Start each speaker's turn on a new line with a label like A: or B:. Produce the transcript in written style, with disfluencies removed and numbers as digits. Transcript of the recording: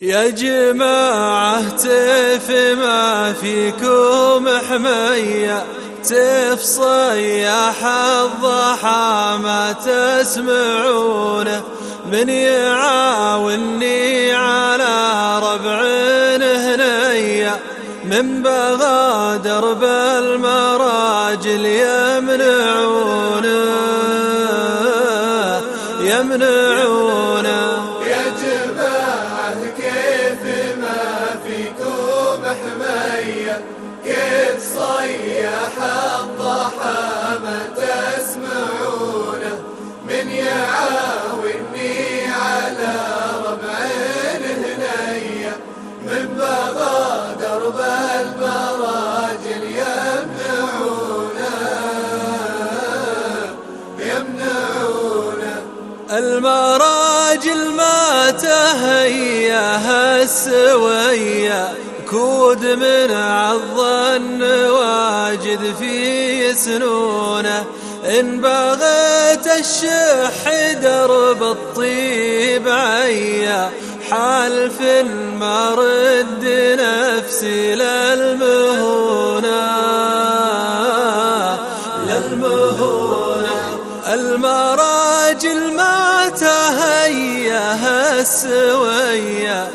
A: يا جماعة تف ما فيكم حمية، تف صياح الضحى ما تسمعونه، من يعاوني على ربع هنية، من بغادر بالمراجل يمنعونه.
B: يا جماعة كيف ما فيكم حمية، كيف صياح الضحى ما تسمعونه، من يعاوني على ربع هنية، من بغادر بالمراجل يمنعونه.
A: المراجل ما تهياها السوية، كود من عض النواجذ في سنونه، إن بغيت الشح درب الطيب عيا، حالف ما رد نفسي للمهونة. المراجل ما تهياها السوية،